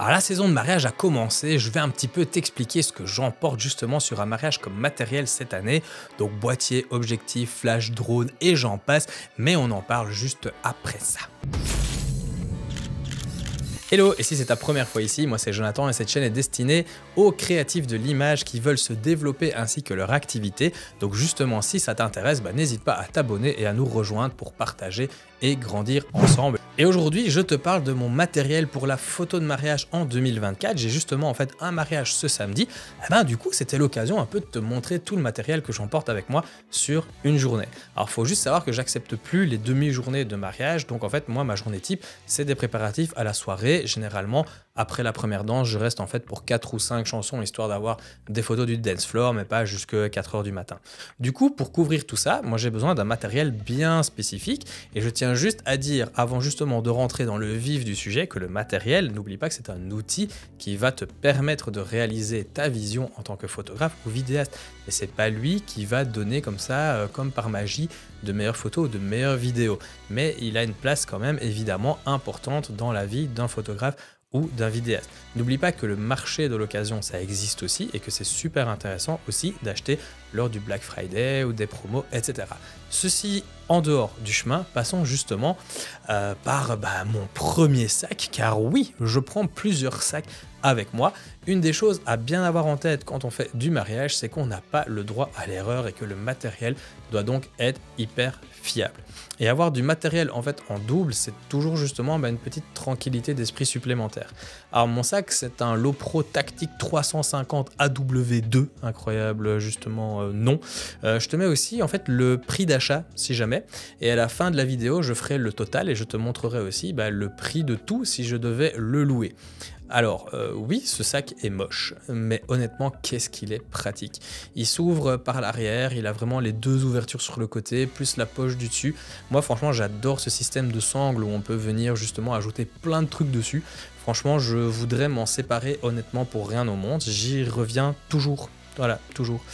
Alors la saison de mariage a commencé, je vais un petit peu t'expliquer ce que j'emporte justement sur un mariage comme matériel cette année. Donc boîtier, objectif, flash, drone et j'en passe, mais on en parle juste après ça. Hello, et si c'est ta première fois ici, moi c'est Jonathan et cette chaîne est destinée aux créatifs de l'image qui veulent se développer ainsi que leur activité. Donc justement, si ça t'intéresse, n'hésite pas à t'abonner et à nous rejoindre pour partager et grandir ensemble. Et aujourd'hui, je te parle de mon matériel pour la photo de mariage en 2024. J'ai justement en fait un mariage ce samedi. Du coup, c'était l'occasion un peu de te montrer tout le matériel que j'emporte avec moi sur une journée. Alors, il faut juste savoir que j'accepte plus les demi-journées de mariage. Donc en fait, moi, ma journée type, c'est des préparatifs à la soirée. Généralement, après la première danse, je reste en fait pour 4 ou 5 chansons, histoire d'avoir des photos du dance floor, mais pas jusqu'à 4 heures du matin. Du coup, pour couvrir tout ça, moi j'ai besoin d'un matériel bien spécifique. Et je tiens juste à dire, avant justement de rentrer dans le vif du sujet, que le matériel, n'oublie pas que c'est un outil qui va te permettre de réaliser ta vision en tant que photographe ou vidéaste. Et c'est pas lui qui va donner comme ça, comme par magie, de meilleures photos ou de meilleures vidéos. Mais il a une place quand même évidemment importante dans la vie d'un photographe ou d'un vidéaste. N'oublie pas que le marché de l'occasion, ça existe aussi et que c'est super intéressant aussi d'acheter lors du Black Friday ou des promos, etc. Ceci en dehors du chemin, passons justement par mon premier sac, car oui, je prends plusieurs sacs avec moi. Une des choses à bien avoir en tête quand on fait du mariage, c'est qu'on n'a pas le droit à l'erreur et que le matériel doit donc être hyper fiable. Et avoir du matériel en fait en double, c'est toujours justement une petite tranquillité d'esprit supplémentaire. Alors mon sac, c'est un Lowepro Tactic 350 AW2, incroyable justement nom. Je te mets aussi en fait le prix d'achat si jamais, et à la fin de la vidéo, je ferai le total et je te montrerai aussi le prix de tout si je devais le louer. Alors oui, ce sac est moche, mais honnêtement, qu'est-ce qu'il est pratique. Il s'ouvre par l'arrière, il a vraiment les deux ouvertures sur le côté, plus la poche du dessus. Moi franchement, j'adore ce système de sangle où on peut venir justement ajouter plein de trucs dessus. Franchement, je voudrais m'en séparer honnêtement pour rien au monde, j'y reviens toujours. Voilà, toujours.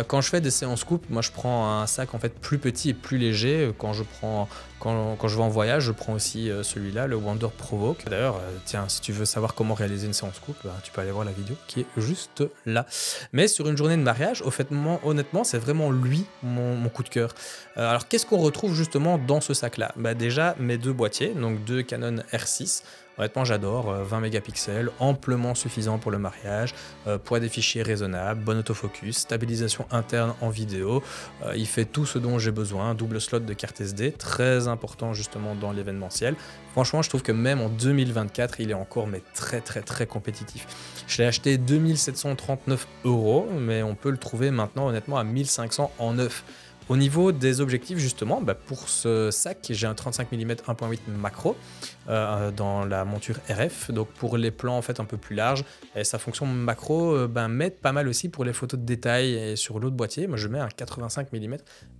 Quand je fais des séances couple, moi je prends un sac en fait plus petit et plus léger. Quand je vais en voyage, je prends aussi celui-là, le Wonder Provoke. D'ailleurs, tiens, si tu veux savoir comment réaliser une séance couple, tu peux aller voir la vidéo qui est juste là. Mais sur une journée de mariage, honnêtement, c'est vraiment lui mon coup de cœur. Alors, qu'est-ce qu'on retrouve justement dans ce sac-là? Déjà, mes deux boîtiers, donc deux Canon R6. Honnêtement, j'adore, 20 mégapixels, amplement suffisant pour le mariage, poids des fichiers raisonnable, bon autofocus, stabilisation interne en vidéo, il fait tout ce dont j'ai besoin, double slot de carte SD, très important justement dans l'événementiel. Franchement, je trouve que même en 2024, il est encore très compétitif. Je l'ai acheté 2739 €, mais on peut le trouver maintenant honnêtement à 1500 en neuf. Au niveau des objectifs justement, pour ce sac, j'ai un 35 mm 1.8 macro dans la monture RF. Donc pour les plans en fait un peu plus larges, et sa fonction macro m'aide pas mal aussi pour les photos de détail. Et sur l'autre boîtier, moi je mets un 85 mm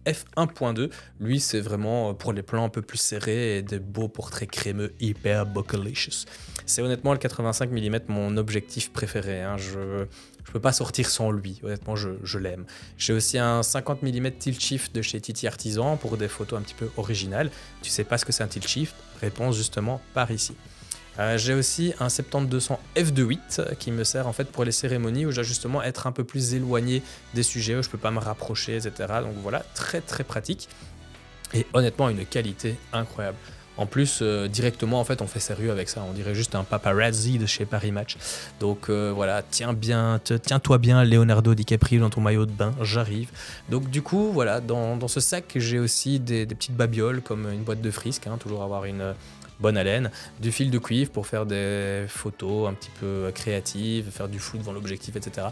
f1.2. Lui c'est vraiment pour les plans un peu plus serrés et des beaux portraits crémeux hyper bocalicious. C'est honnêtement le 85 mm mon objectif préféré. Je peux pas sortir sans lui, honnêtement je l'aime. J'ai aussi un 50 mm tilt shift de chez Titi Artisan pour des photos un petit peu originales. Tu sais pas ce que c'est un tilt shift? Réponse justement par ici. J'ai aussi un 70-200 f2.8 qui me sert en fait pour les cérémonies où je dois justement être un peu plus éloigné des sujets, où je peux pas me rapprocher, etc. Donc voilà, très pratique et honnêtement une qualité incroyable. En plus, directement, en fait, on fait sérieux avec ça. On dirait juste un paparazzi de chez Paris Match. Donc voilà, tiens-toi bien, Leonardo DiCaprio, dans ton maillot de bain, j'arrive. Donc du coup, voilà, dans ce sac, j'ai aussi des petites babioles, comme une boîte de frisques, toujours avoir une bonne haleine, du fil de cuivre pour faire des photos un petit peu créatives, faire du flou devant l'objectif, etc.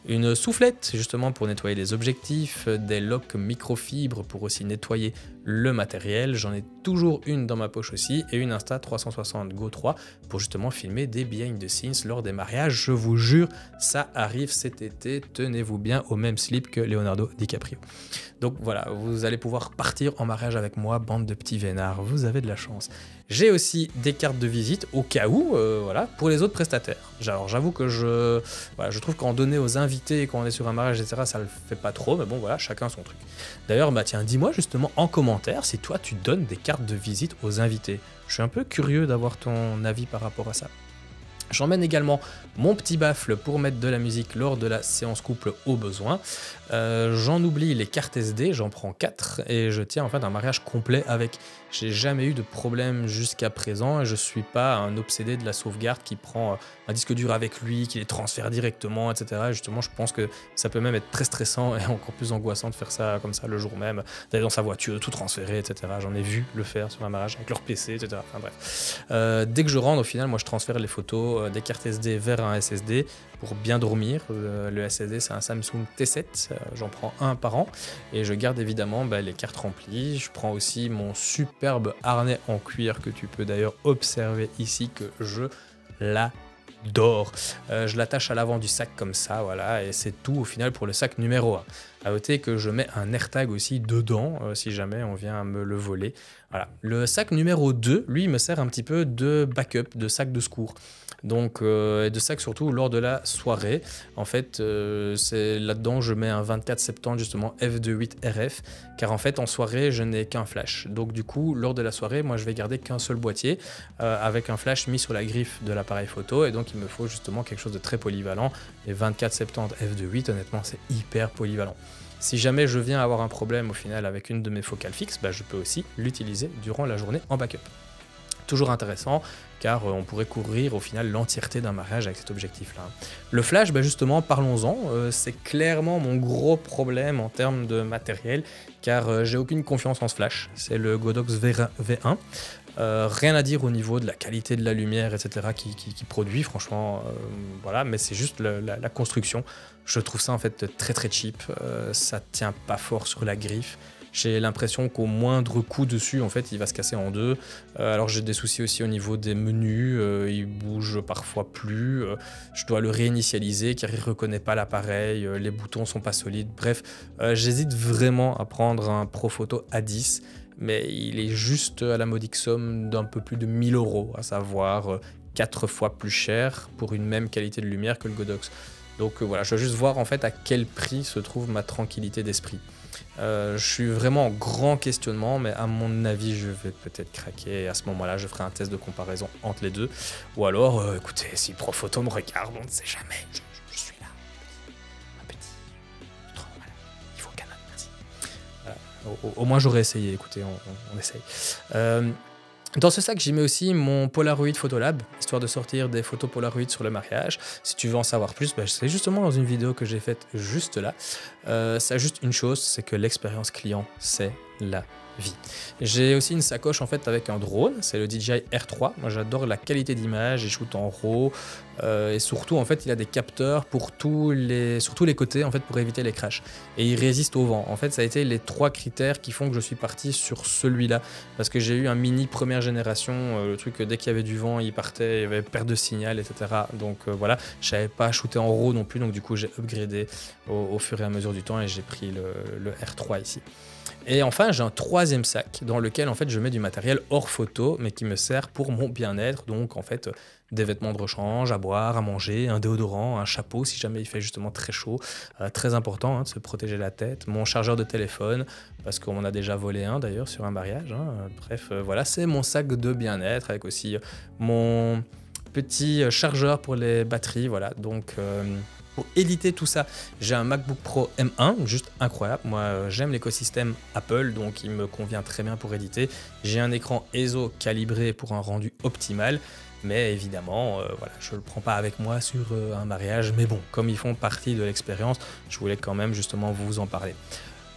Une soufflette justement pour nettoyer les objectifs, des loques microfibres pour aussi nettoyer le matériel. J'en ai toujours une dans ma poche aussi et une Insta360 Go 3 pour justement filmer des behind the scenes lors des mariages. Je vous jure, ça arrive cet été, tenez-vous bien au même slip que Leonardo DiCaprio. Donc voilà, vous allez pouvoir partir en mariage avec moi, bande de petits vénards, vous avez de la chance. J'ai aussi des cartes de visite au cas où, voilà, pour les autres prestataires. Alors j'avoue que je trouve qu'en donner aux invités quand on est sur un mariage, etc., ça le fait pas trop, mais bon voilà, chacun son truc. D'ailleurs, tiens, dis-moi justement en commentaire si toi tu donnes des cartes de visite aux invités. Je suis un peu curieux d'avoir ton avis par rapport à ça. J'emmène également mon petit baffle pour mettre de la musique lors de la séance couple au besoin. J'en oublie les cartes SD, j'en prends 4 et je tiens en fait un mariage complet avec. J'ai jamais eu de problème jusqu'à présent et je suis pas un obsédé de la sauvegarde qui prend un disque dur avec lui, qui les transfère directement, etc. Et justement, je pense que ça peut même être très stressant et encore plus angoissant de faire ça comme ça le jour même, d'aller dans sa voiture, tout transférer, etc. J'en ai vu le faire sur un mariage avec leur PC, etc. Enfin bref. Dès que je rentre, au final, moi je transfère les photos des cartes SD vers un SSD pour bien dormir. Le SSD, c'est un Samsung T7, j'en prends un par an et je garde évidemment les cartes remplies. Je prends aussi mon superbe harnais en cuir que tu peux d'ailleurs observer ici, que je l'adore. Je l'attache à l'avant du sac comme ça, voilà, et c'est tout au final pour le sac numéro 1. À noter que je mets un AirTag aussi dedans si jamais on vient me le voler. Voilà. Le sac numéro 2, lui, me sert un petit peu de backup, de sac de secours. Donc, et de sac surtout lors de la soirée. En fait, c'est là-dedans je mets un 24-70 justement f2.8 RF, car en fait en soirée je n'ai qu'un flash. Donc du coup, lors de la soirée, moi je vais garder qu'un seul boîtier avec un flash mis sur la griffe de l'appareil photo, et donc il me faut justement quelque chose de très polyvalent. Et 24-70 f2.8, honnêtement, c'est hyper polyvalent. Si jamais je viens avoir un problème au final avec une de mes focales fixes, je peux aussi l'utiliser durant la journée en backup. Toujours intéressant, car on pourrait couvrir au final l'entièreté d'un mariage avec cet objectif-là. Le flash, justement, parlons-en. C'est clairement mon gros problème en termes de matériel, car j'ai aucune confiance en ce flash. C'est le Godox V1. Rien à dire au niveau de la qualité de la lumière, etc. qui produit, franchement, voilà, mais c'est juste la construction. Je trouve ça en fait très très cheap. Ça tient pas fort sur la griffe. J'ai l'impression qu'au moindre coup dessus, en fait, il va se casser en deux. Alors j'ai des soucis aussi au niveau des menus, il bouge parfois plus. Je dois le réinitialiser car il ne reconnaît pas l'appareil, les boutons sont pas solides. Bref, j'hésite vraiment à prendre un Profoto A10, mais il est juste à la modique somme d'un peu plus de 1000 €, à savoir 4 fois plus cher pour une même qualité de lumière que le Godox. Donc voilà, je dois juste voir en fait à quel prix se trouve ma tranquillité d'esprit. Je suis vraiment en grand questionnement, mais à mon avis, je vais peut-être craquer. Et à ce moment-là, je ferai un test de comparaison entre les deux. Ou alors, écoutez, si Profoto me regarde, on ne sait jamais. Je suis là. Un petit. Voilà. Il faut Canon, merci. Au moins, j'aurais essayé. Écoutez, on essaye. Dans ce sac, j'y mets aussi mon Polaroid Photolab, histoire de sortir des photos Polaroid sur le mariage. Si tu veux en savoir plus, c'est justement dans une vidéo que j'ai faite juste là. Ça a juste une chose, c'est que l'expérience client, c'est la vie. J'ai aussi une sacoche en fait avec un drone, c'est le DJI R3. Moi j'adore la qualité d'image, il shoot en RAW et surtout en fait il a des capteurs pour sur tous les côtés en fait pour éviter les crashs, et il résiste au vent. En fait ça a été les 3 critères qui font que je suis parti sur celui-là, parce que j'ai eu un mini première génération, le truc dès qu'il y avait du vent il partait, il y avait perte de signal, etc. Donc voilà, je savais pas shooter en RAW non plus, donc du coup j'ai upgradé au fur et à mesure du temps et j'ai pris le R3 ici. Et enfin, j'ai un 3e sac dans lequel en fait je mets du matériel hors photo, mais qui me sert pour mon bien-être. Donc en fait, des vêtements de rechange, à boire, à manger, un déodorant, un chapeau si jamais il fait justement très chaud. Très important de se protéger la tête. Mon chargeur de téléphone, parce qu'on m'en a déjà volé un d'ailleurs sur un mariage. Bref, voilà, c'est mon sac de bien-être avec aussi mon petit chargeur pour les batteries. Voilà, donc... Pour éditer tout ça, j'ai un MacBook Pro M1, juste incroyable. Moi, j'aime l'écosystème Apple, donc il me convient très bien pour éditer. J'ai un écran ISO calibré pour un rendu optimal, mais évidemment, voilà, je ne le prends pas avec moi sur un mariage. Mais bon, comme ils font partie de l'expérience, je voulais quand même justement vous en parler.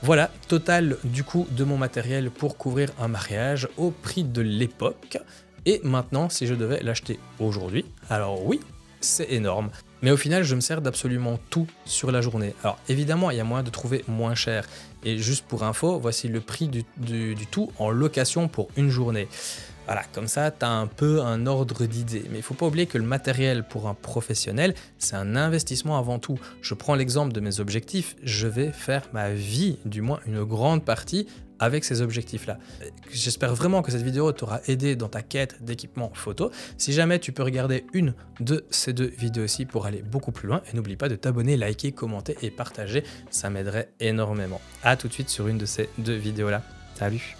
Voilà, total du coup de mon matériel pour couvrir un mariage au prix de l'époque. Et maintenant, si je devais l'acheter aujourd'hui, alors oui, c'est énorme. Mais au final, je me sers d'absolument tout sur la journée. Alors évidemment, il y a moyen de trouver moins cher. Et juste pour info, voici le prix du tout en location pour une journée. Voilà, comme ça, tu as un peu un ordre d'idée. Mais il ne faut pas oublier que le matériel pour un professionnel, c'est un investissement avant tout. Je prends l'exemple de mes objectifs. Je vais faire ma vie, du moins une grande partie, avec ces objectifs-là. J'espère vraiment que cette vidéo t'aura aidé dans ta quête d'équipement photo. Si jamais tu peux regarder une de ces 2 vidéos-ci pour aller beaucoup plus loin, et n'oublie pas de t'abonner, liker, commenter et partager, ça m'aiderait énormément. À tout de suite sur une de ces 2 vidéos-là. Salut!